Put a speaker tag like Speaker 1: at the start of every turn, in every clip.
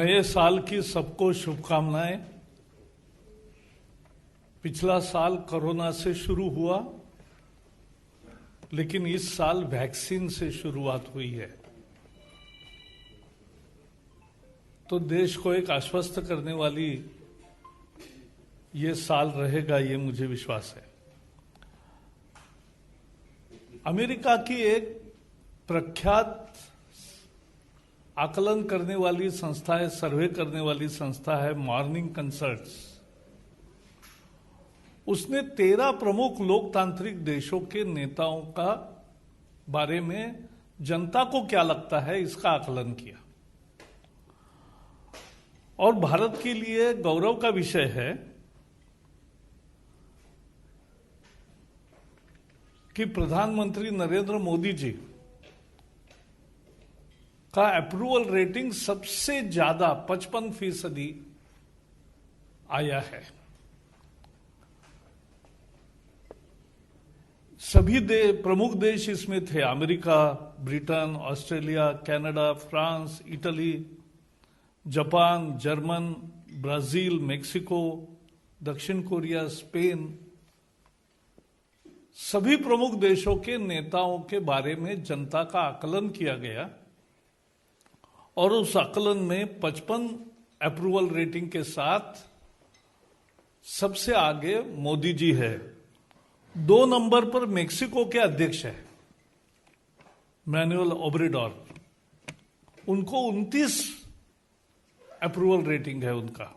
Speaker 1: नए साल की सबको शुभकामनाएं। पिछला साल कोरोना से शुरू हुआ, लेकिन इस साल वैक्सीन से शुरुआत हुई है। तो देश को एक आश्वस्त करने वाली ये साल रहेगा, ये मुझे विश्वास है। अमेरिका की एक प्रख्यात आकलन करने वाली संस्था है, सर्वे करने वाली संस्था है मॉर्निंग कंसल्ट्स। उसने 13 प्रमुख लोकतांत्रिक देशों के नेताओं का बारे में जनता को क्या लगता है इसका आकलन किया। और भारत के लिए गौरव का विषय है कि प्रधानमंत्री नरेंद्र मोदी जी का अप्रूवल रेटिंग सबसे ज्यादा 55% आया है। सभी प्रमुख देश इसमें थे: America, Britain, Australia, Canada, France, Italy, Japan, German, Brazil, Mexico, दक्षिण कोरिया, स्पेन। सभी प्रमुख देशों के नेताओं के बारे में जनता का आकलन किया गया और उस आकलन में 55 अप्रूवल रेटिंग के साथ सबसे आगे मोदी जी है। 2 नंबर पर मेक्सिको के अध्यक्ष है मैनुअल ओब्रेडोर, उनको 29 अप्रूवल रेटिंग है उनका।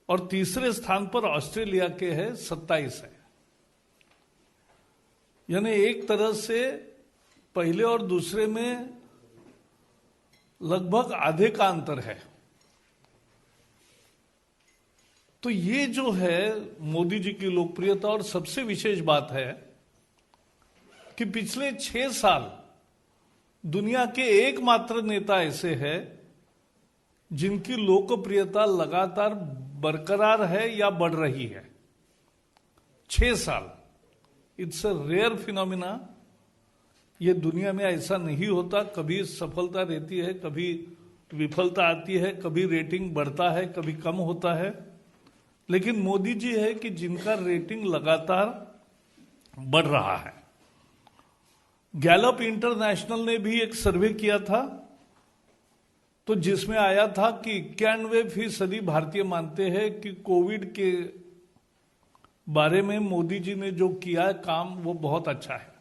Speaker 1: और तीसरे स्थान पर ऑस्ट्रेलिया के है 27 है। यानी एक तरह से पहले और दूसरे में लगभग आधे का अंतर है। तो ये जो है मोदी जी की लोकप्रियता। और सबसे विशेष बात है कि पिछले 6 साल दुनिया के एकमात्र नेता ऐसे हैं जिनकी लोकप्रियता लगातार बरकरार है या बढ़ रही है। 6 साल, इट्स अ रेयर फिनोमिना। ये दुनिया में ऐसा नहीं होता। कभी सफलता रहती है, कभी विफलता आती है, कभी रेटिंग बढ़ता है, कभी कम होता है। लेकिन मोदी जी है कि जिनका रेटिंग लगातार बढ़ रहा है। गैलप इंटरनेशनल ने भी एक सर्वे किया था, तो जिसमें आया था कि 91% भारतीय मानते हैं कि कोविड के बारे में मोदी जी ने जो किया है काम वो बहुत अच्छा है।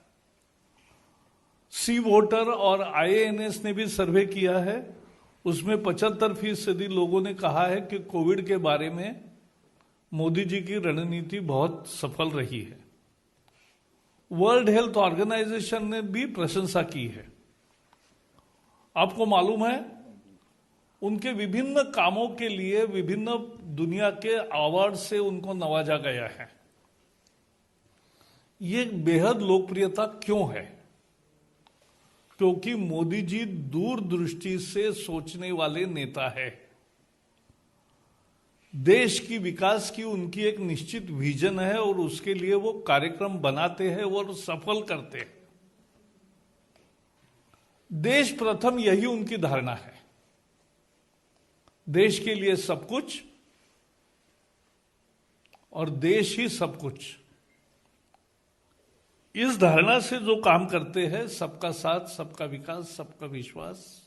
Speaker 1: सी वोटर और IANS ने भी सर्वे किया है, उसमें 75% लोगों ने कहा है कि कोविड के बारे में मोदी जी की रणनीति बहुत सफल रही है। वर्ल्ड हेल्थ ऑर्गेनाइजेशन ने भी प्रशंसा की है। आपको मालूम है उनके विभिन्न कामों के लिए विभिन्न दुनिया के अवार्ड से उनको नवाजा गया है। ये बेहद लोकप्रियता क्यों है? क्योंकि मोदी जी दूरदृष्टि से सोचने वाले नेता है। देश की विकास की उनकी एक निश्चित विजन है और उसके लिए वो कार्यक्रम बनाते हैं और सफल करते हैं। देश प्रथम, यही उनकी धारणा है। देश के लिए सब कुछ और देश ही सब कुछ। इस धारणा से जो काम करते हैं, सबका साथ, सबका विकास, सबका विश्वास,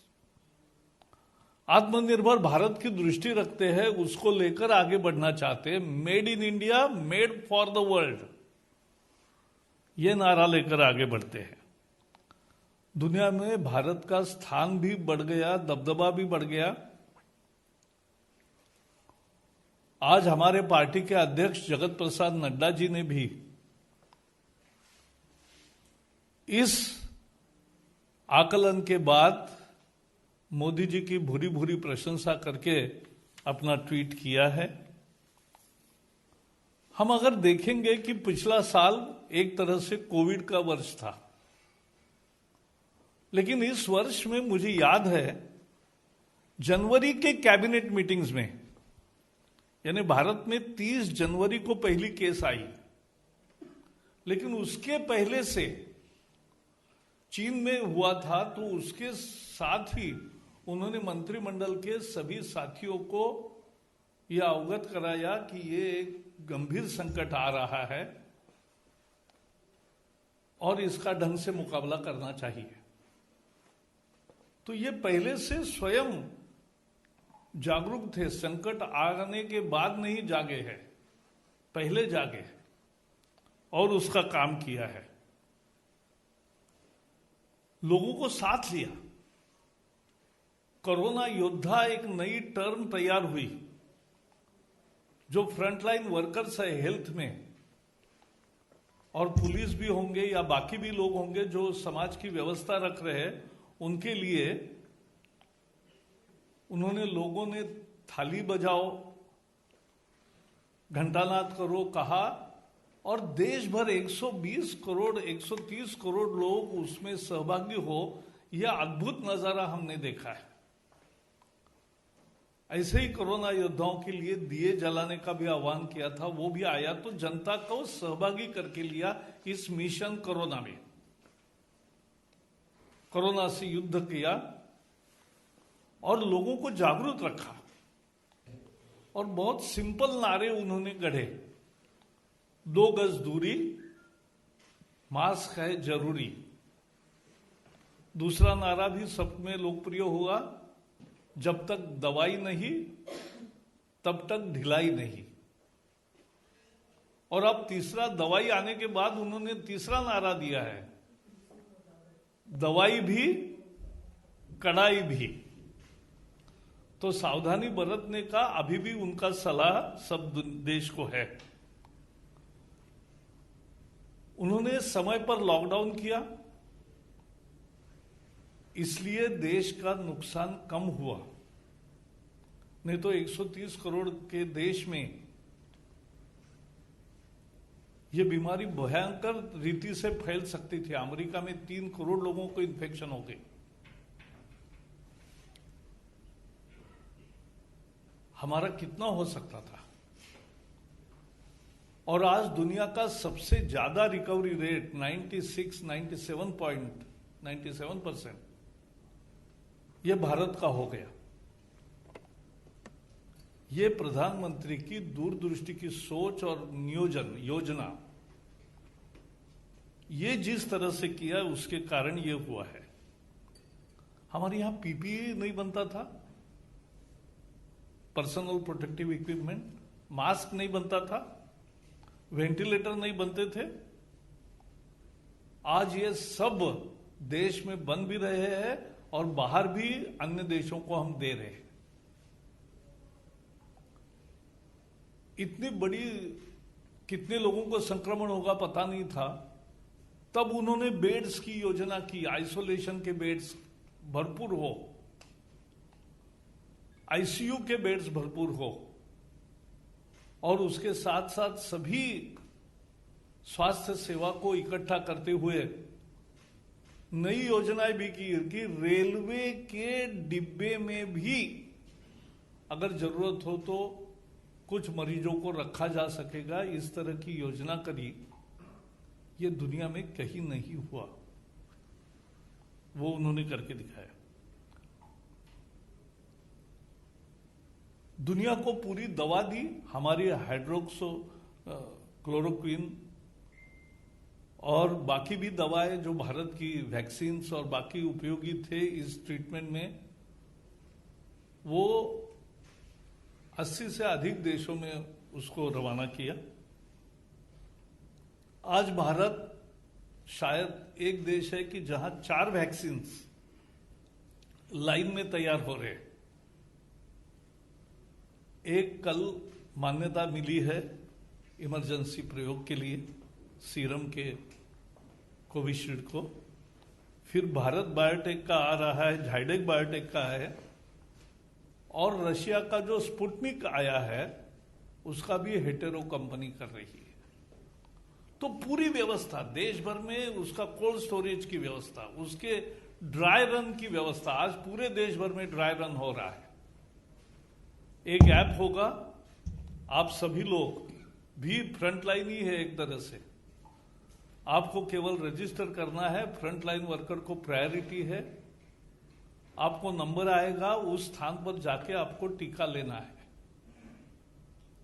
Speaker 1: आत्मनिर्भर भारत की दृष्टि रखते हैं, उसको लेकर आगे बढ़ना चाहते हैं। Made in India, made for the world, ये नारा लेकर आगे बढ़ते हैं। दुनिया में भारत का स्थान भी बढ़ गया, दबदबा भी बढ़ गया। आज हमारे पार्टी के अध्यक्ष जगत प्रसाद नड्डा जी ने भी इस आकलन के बाद मोदी जी की भूरी भूरी प्रशंसा करके अपना ट्वीट किया है। हम अगर देखेंगे कि पिछला साल एक तरह से कोविड का वर्ष था, लेकिन इस वर्ष में मुझे याद है जनवरी के कैबिनेट मीटिंग्स में, यानी भारत में 30 जनवरी को पहली केस आई, लेकिन उसके पहले से चीन में हुआ था, तो उसके साथ ही उन्होंने मंत्रिमंडल के सभी साथियों को यह अवगत कराया कि ये एक गंभीर संकट आ रहा है और इसका ढंग से मुकाबला करना चाहिए। तो ये पहले से स्वयं जागरूक थे, संकट आने के बाद नहीं जागे हैं, पहले जागे हैं और उसका काम किया है, लोगों को साथ लिया। कोरोना योद्धा एक नई टर्म तैयार हुई। जो फ्रंटलाइन वर्कर्स है हेल्थ में, और पुलिस भी होंगे या बाकी भी लोग होंगे जो समाज की व्यवस्था रख रहे हैं, उनके लिए उन्होंने, लोगों ने थाली बजाओ, घंटानाद करो कहा, और देश भर 120 करोड़ 130 करोड़ लोग उसमें सहभागी हो, यह अद्भुत नजारा हमने देखा है। ऐसे ही कोरोना योद्धाओं के लिए दिए जलाने का भी आह्वान किया था, वो भी आया तो जनता को सहभागी करके लिया इस मिशन कोरोना में। कोरोना से युद्ध किया और लोगों को जागरूक रखा, और बहुत सिंपल नारे उन्होंने गढ़े। 2 गज दूरी, मास्क है जरूरी। दूसरा नारा भी सब में लोकप्रिय हुआ, जब तक दवाई नहीं तब तक ढिलाई नहीं। और अब तीसरा, दवाई आने के बाद उन्होंने तीसरा नारा दिया है, दवाई भी कड़ाई भी। तो सावधानी बरतने का अभी भी उनका सलाह सब देश को है। उन्होंने समय पर लॉकडाउन किया, इसलिए देश का नुकसान कम हुआ। नहीं तो 130 करोड़ के देश में यह बीमारी भयंकर रीति से फैल सकती थी। अमेरिका में 3 करोड़ लोगों को इन्फेक्शन हो गई। हमारा कितना हो सकता था। और आज दुनिया का सबसे ज्यादा रिकवरी रेट 97% यह भारत का हो गया। ये प्रधानमंत्री की दूरदृष्टि की सोच और योजना, ये जिस तरह से किया उसके कारण ये हुआ है। हमारे यहां पीपीई नहीं बनता था, पर्सनल प्रोटेक्टिव इक्विपमेंट, मास्क नहीं बनता था, वेंटिलेटर नहीं बनते थे। आज ये सब देश में बन भी रहे हैं और बाहर भी अन्य देशों को हम दे रहे हैं। इतनी बड़ी, कितने लोगों को संक्रमण होगा पता नहीं था, तब उन्होंने बेड्स की योजना की, आइसोलेशन के बेड्स भरपूर हो, आईसीयू के बेड्स भरपूर हो, और उसके साथ साथ सभी स्वास्थ्य सेवा को इकट्ठा करते हुए नई योजनाएं भी की कि रेलवे के डिब्बे में भी अगर जरूरत हो तो कुछ मरीजों को रखा जा सकेगा। इस तरह की योजना करी, ये दुनिया में कहीं नहीं हुआ, वो उन्होंने करके दिखाया। दुनिया को पूरी दवा दी, हमारी हाइड्रोक्सो क्लोरोक्विन और बाकी भी दवाएं जो भारत की वैक्सीन्स और बाकी उपयोगी थे इस ट्रीटमेंट में, वो 80 से अधिक देशों में उसको रवाना किया। आज भारत शायद एक देश है कि जहां 4 वैक्सीन्स लाइन में तैयार हो रहे हैं। एक कल मान्यता मिली है इमरजेंसी प्रयोग के लिए सीरम के कोविशील्ड को, फिर भारत बायोटेक का आ रहा है, झाइडेक बायोटेक का है, और रशिया का जो स्पुतनिक आया है उसका भी हेटेरो कंपनी कर रही है। तो पूरी व्यवस्था देश भर में, उसका कोल्ड स्टोरेज की व्यवस्था, उसके ड्राई रन की व्यवस्था, आज पूरे देश भर में ड्राई रन हो रहा है। एक ऐप होगा, आप सभी लोग भी फ्रंटलाइन ही है एक तरह से, आपको केवल रजिस्टर करना है, फ्रंटलाइन वर्कर को प्रायोरिटी है, आपको नंबर आएगा, उस स्थान पर जाके आपको टीका लेना है।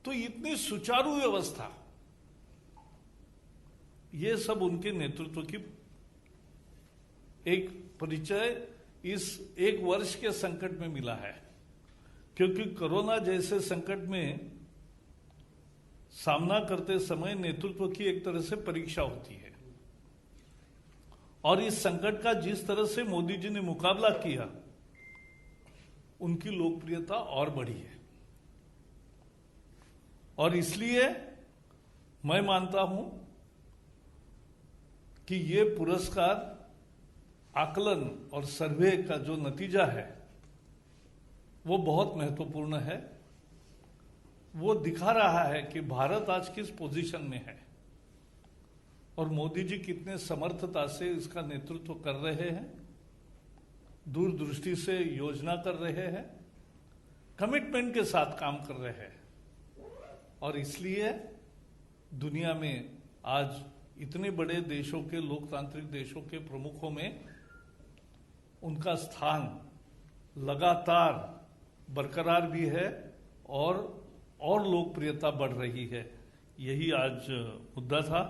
Speaker 1: तो इतनी सुचारू व्यवस्था, ये सब उनके नेतृत्व की एक परिचय इस एक वर्ष के संकट में मिला है। क्योंकि कोरोना जैसे संकट में सामना करते समय नेतृत्व की एक तरह से परीक्षा होती है, और इस संकट का जिस तरह से मोदी जी ने मुकाबला किया, उनकी लोकप्रियता और बढ़ी है। और इसलिए मैं मानता हूं कि ये पुरस्कार, आकलन और सर्वे का जो नतीजा है वो बहुत महत्वपूर्ण है। वो दिखा रहा है कि भारत आज किस पोजीशन में है और मोदी जी कितने समर्थता से इसका नेतृत्व कर रहे हैं, दूरदृष्टि से योजना कर रहे हैं, कमिटमेंट के साथ काम कर रहे हैं। और इसलिए दुनिया में आज इतने बड़े देशों के, लोकतांत्रिक देशों के प्रमुखों में उनका स्थान लगातार बरकरार भी है और लोकप्रियता बढ़ रही है। यही आज मुद्दा था।